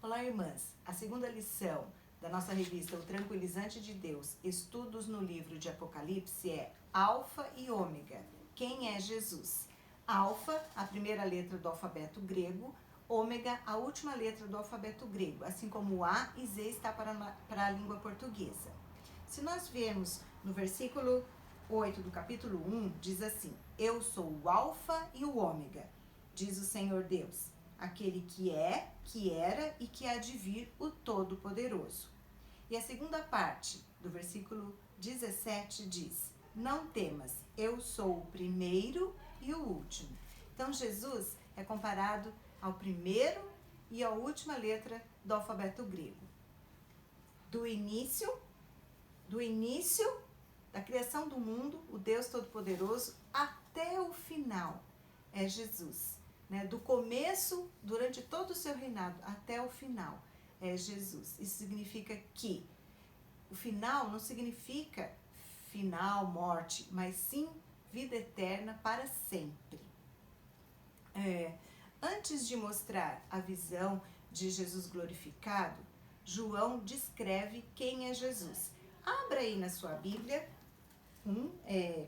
Olá, irmãs! A segunda lição da nossa revista O Tranquilizante de Deus, Estudos no Livro de Apocalipse, é Alfa e Ômega. Quem é Jesus? Alfa, a primeira letra do alfabeto grego, Ômega, a última letra do alfabeto grego, assim como A e Z está para a língua portuguesa. Se nós vermos no versículo 8 do capítulo 1, diz assim: Eu sou o Alfa e o Ômega, diz o Senhor Deus, aquele que é, que era e que há de vir, o Todo-Poderoso. E a segunda parte do versículo 17 diz: Não temas, eu sou o primeiro e o último. Então Jesus é comparado ao primeiro e à última letra do alfabeto grego. Do início da criação do mundo, o Deus Todo-Poderoso, até o final é Jesus. Do começo, durante todo o seu reinado, até o final, é Jesus. Isso significa que o final não significa final, morte, mas sim vida eterna para sempre. Antes de mostrar a visão de Jesus glorificado, João descreve quem é Jesus. Abra aí na sua Bíblia,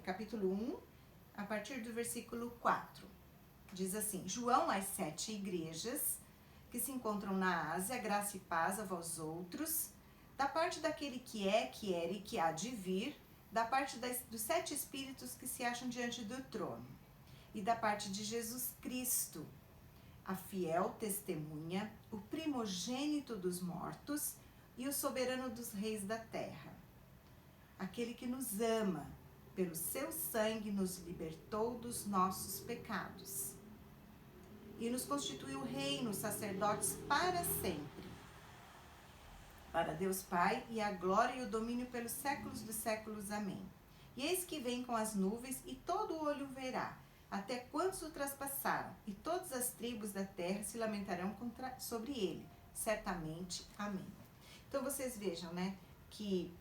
capítulo 1, a partir do versículo 4. Diz assim: João às 7 igrejas que se encontram na Ásia, graça e paz a vós outros, da parte daquele que é, que era e que há de vir, da parte dos 7 espíritos que se acham diante do trono, e da parte de Jesus Cristo, a fiel testemunha, o primogênito dos mortos e o soberano dos reis da terra. Aquele que nos ama, pelo seu sangue nos libertou dos nossos pecados e nos constituiu reino, sacerdotes para sempre. Para Deus Pai, e a glória e o domínio pelos séculos dos séculos. Amém. E eis que vem com as nuvens, e todo olho verá, até quantos o traspassaram, e todas as tribos da terra se lamentarão sobre ele. Certamente. Amém. Então vocês vejam, que,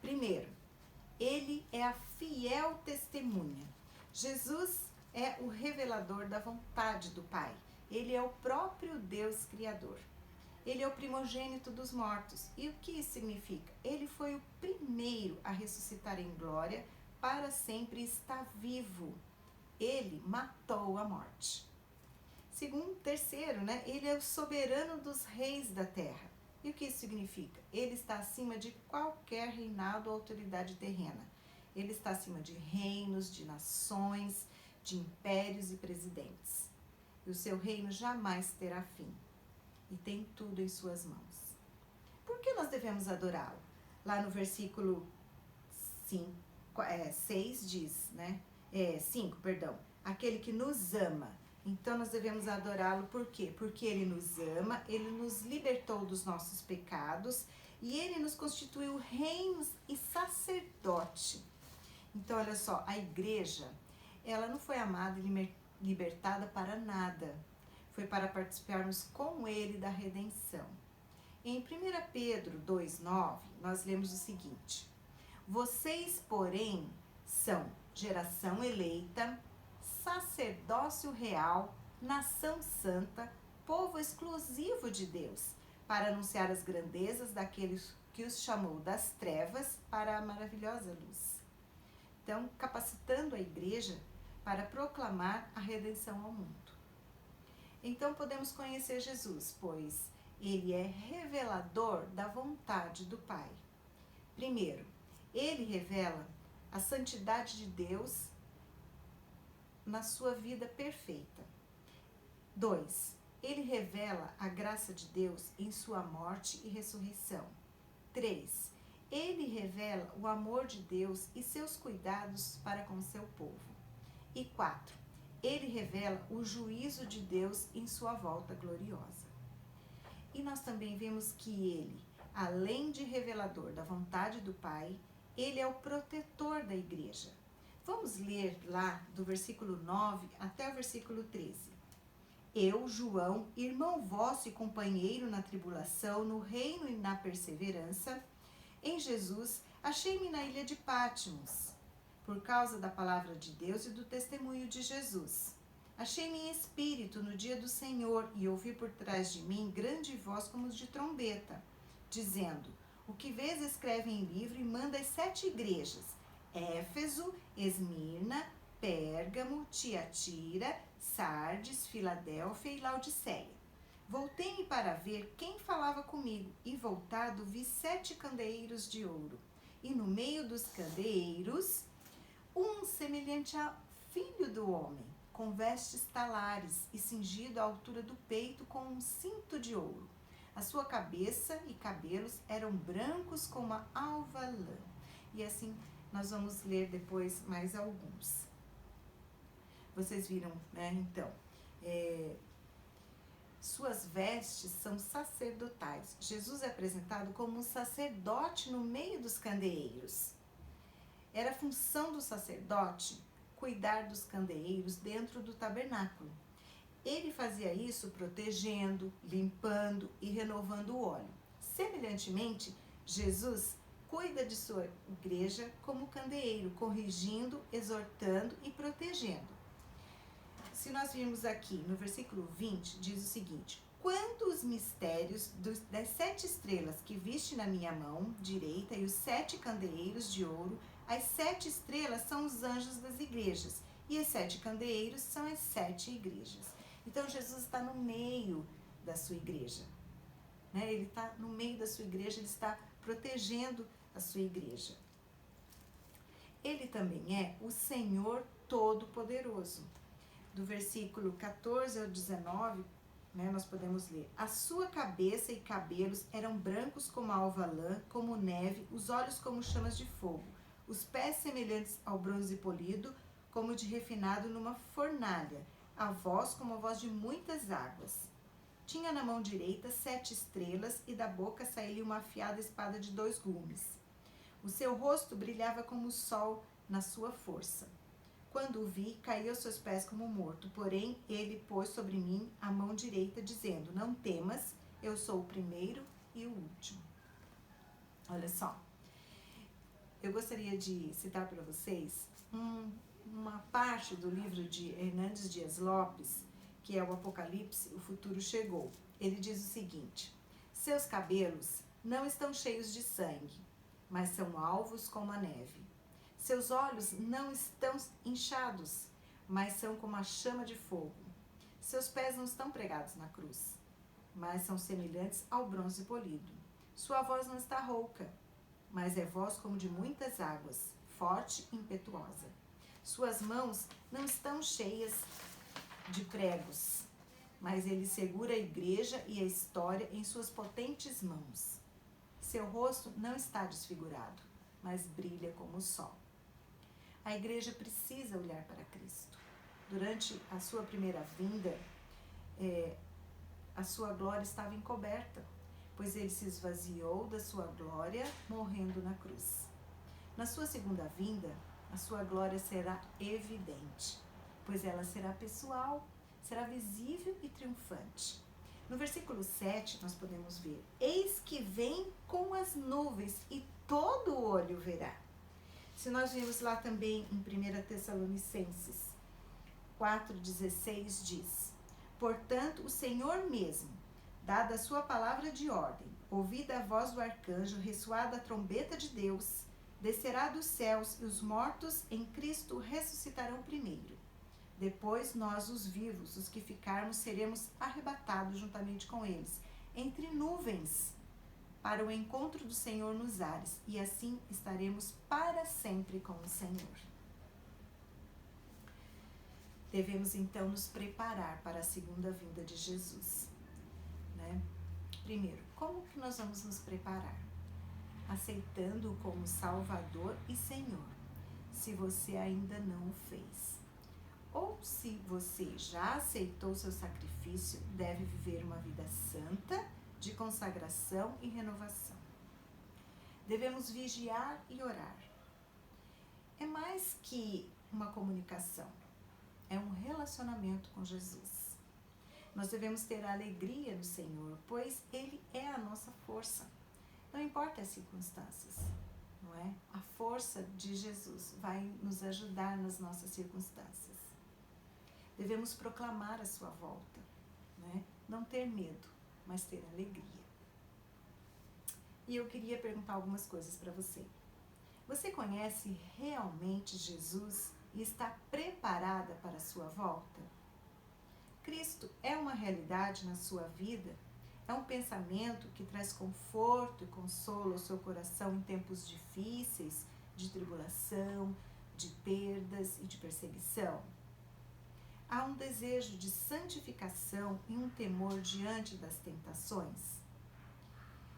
primeiro, ele é a fiel testemunha. Jesus é o revelador da vontade do Pai. Ele é o próprio Deus Criador. Ele é o primogênito dos mortos. E o que isso significa? Ele foi o primeiro a ressuscitar em glória, para sempre está vivo. Ele matou a morte. Terceiro, ele é o soberano dos reis da terra. E o que isso significa? Ele está acima de qualquer reinado ou autoridade terrena. Ele está acima de reinos, de nações, de impérios e presidentes. E o seu reino jamais terá fim. E tem tudo em suas mãos. Por que nós devemos adorá-lo? Lá no versículo 6 diz, 5, aquele que nos ama. Então nós devemos adorá-lo por quê? Porque ele nos ama, ele nos libertou dos nossos pecados e ele nos constituiu reinos e sacerdote. Então olha só, a igreja, ela não foi amada e libertada para nada. Foi para participarmos com ele da redenção. Em 1 Pedro 2,9, nós lemos o seguinte: Vocês, porém, são geração eleita, sacerdócio real, nação santa, povo exclusivo de Deus, para anunciar as grandezas daqueles que os chamou das trevas para a maravilhosa luz. Então, capacitando a igreja para proclamar a redenção ao mundo. Então, podemos conhecer Jesus, pois ele é revelador da vontade do Pai. Primeiro, ele revela a santidade de Deus na sua vida perfeita. 2. Ele revela a graça de Deus em sua morte e ressurreição. 3. Ele revela o amor de Deus e seus cuidados para com seu povo. E 4. Ele revela o juízo de Deus em sua volta gloriosa. E nós também vemos que ele, além de revelador da vontade do Pai, ele é o protetor da igreja. Vamos ler lá do versículo 9 até o versículo 13. Eu, João, irmão vosso e companheiro na tribulação, no reino e na perseverança, em Jesus, achei-me na ilha de Patmos, por causa da palavra de Deus e do testemunho de Jesus. Achei-me em espírito no dia do Senhor e ouvi por trás de mim grande voz como de trombeta, dizendo: o que vês escreve em livro e manda às 7 igrejas: Éfeso, Esmirna, Pérgamo, Tiatira, Sardes, Filadélfia e Laodiceia. Voltei-me para ver quem falava comigo, e voltado vi 7 candeeiros de ouro, e no meio dos candeeiros um semelhante a filho do homem, com vestes talares e cingido à altura do peito com um cinto de ouro. A sua cabeça e cabelos eram brancos como a alva lã. E assim nós vamos ler depois mais alguns. Vocês viram, né? Então, suas vestes são sacerdotais. Jesus é apresentado como um sacerdote no meio dos candeeiros. Era função do sacerdote cuidar dos candeeiros dentro do tabernáculo. Ele fazia isso protegendo, limpando e renovando o óleo. Semelhantemente, Jesus cuida de sua igreja como candeeiro, corrigindo, exortando e protegendo. Se nós virmos aqui no versículo 20, diz o seguinte: quanto os mistérios das 7 estrelas que viste na minha mão direita e os 7 candeeiros de ouro, as 7 estrelas são os anjos das igrejas e os 7 candeeiros são as 7 igrejas. Então Jesus está no meio da sua igreja, né? Ele está no meio da sua igreja, ele está protegendo a sua igreja. Ele também é o Senhor Todo-Poderoso. Do versículo 14 ao 19, né, nós podemos ler: a sua cabeça e cabelos eram brancos como a alva lã, como neve, os olhos como chamas de fogo, os pés semelhantes ao bronze polido, como de refinado numa fornalha, a voz como a voz de muitas águas. Tinha na mão direita 7 estrelas e da boca saía uma afiada espada de 2 gumes. O seu rosto brilhava como o sol na sua força. Quando o vi, caí aos seus pés como morto, porém ele pôs sobre mim a mão direita, dizendo: não temas, eu sou o primeiro e o último. Olha só, eu gostaria de citar para vocês uma parte do livro de Hernandes Dias Lopes, que é o Apocalipse, o futuro chegou. Ele diz o seguinte: seus cabelos não estão cheios de sangue, mas são alvos como a neve. Seus olhos não estão inchados, mas são como a chama de fogo. Seus pés não estão pregados na cruz, mas são semelhantes ao bronze polido. Sua voz não está rouca, mas é voz como de muitas águas, forte e impetuosa. Suas mãos não estão cheias de pregos, mas ele segura a igreja e a história em suas potentes mãos. Seu rosto não está desfigurado, mas brilha como o sol. A igreja precisa olhar para Cristo. Durante a sua primeira vinda, a sua glória estava encoberta, pois ele se esvaziou da sua glória, morrendo na cruz. Na sua segunda vinda, a sua glória será evidente, pois ela será pessoal, será visível e triunfante. No versículo 7, nós podemos ver: eis que vem com as nuvens e todo olho verá. Se nós vimos lá também em 1 Tessalonicenses 4,16 diz: portanto, o Senhor mesmo, dada a sua palavra de ordem, ouvida a voz do arcanjo, ressoada a trombeta de Deus, descerá dos céus e os mortos em Cristo ressuscitarão primeiro. Depois nós, os vivos, os que ficarmos, seremos arrebatados juntamente com eles, entre nuvens, para o encontro do Senhor nos ares, e assim estaremos para sempre com o Senhor. Devemos então nos preparar para a segunda vinda de Jesus, né? Primeiro, como que nós vamos nos preparar? Aceitando-o como Salvador e Senhor, se você ainda não o fez. Ou se você já aceitou seu sacrifício, deve viver uma vida santa, de consagração e renovação. Devemos vigiar e orar. É mais que uma comunicação, é um relacionamento com Jesus. Nós devemos ter alegria no Senhor, pois Ele é a nossa força. Não importa as circunstâncias, não é? A força de Jesus vai nos ajudar nas nossas circunstâncias. devemos proclamar a sua volta, né? Não ter medo, mas ter alegria. E eu queria perguntar algumas coisas para você. Você conhece realmente Jesus e está preparada para a sua volta? Cristo é uma realidade na sua vida? É um pensamento que traz conforto e consolo ao seu coração em tempos difíceis, de tribulação, de perdas e de perseguição? Há um desejo de santificação e um temor diante das tentações?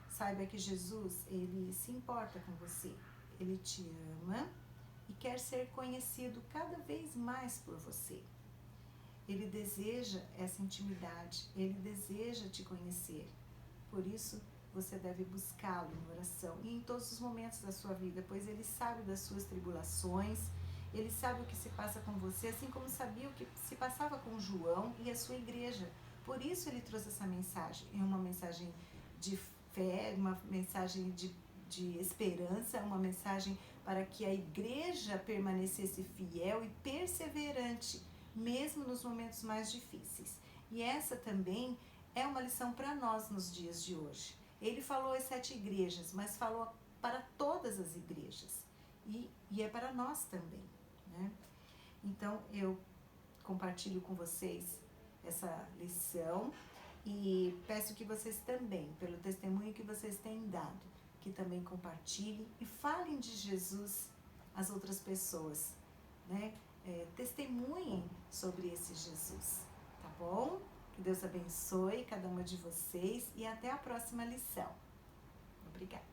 Saiba que Jesus, ele se importa com você. Ele te ama e quer ser conhecido cada vez mais por você. Ele deseja essa intimidade, ele deseja te conhecer. Por isso, você deve buscá-lo em oração e em todos os momentos da sua vida, pois ele sabe das suas tribulações, ele sabe o que se passa com você, assim como sabia o que se passava com João e a sua igreja. Por isso ele trouxe essa mensagem. É uma mensagem de fé, uma mensagem de esperança, uma mensagem para que a igreja permanecesse fiel e perseverante, mesmo nos momentos mais difíceis. E essa também é uma lição para nós nos dias de hoje. Ele falou às 7 igrejas, mas falou para todas as igrejas. E é para nós também, né? Então, eu compartilho com vocês essa lição e peço que vocês também, pelo testemunho que vocês têm dado, que também compartilhem e falem de Jesus às outras pessoas, né? Testemunhem sobre esse Jesus, tá bom? Que Deus abençoe cada uma de vocês e até a próxima lição. Obrigada.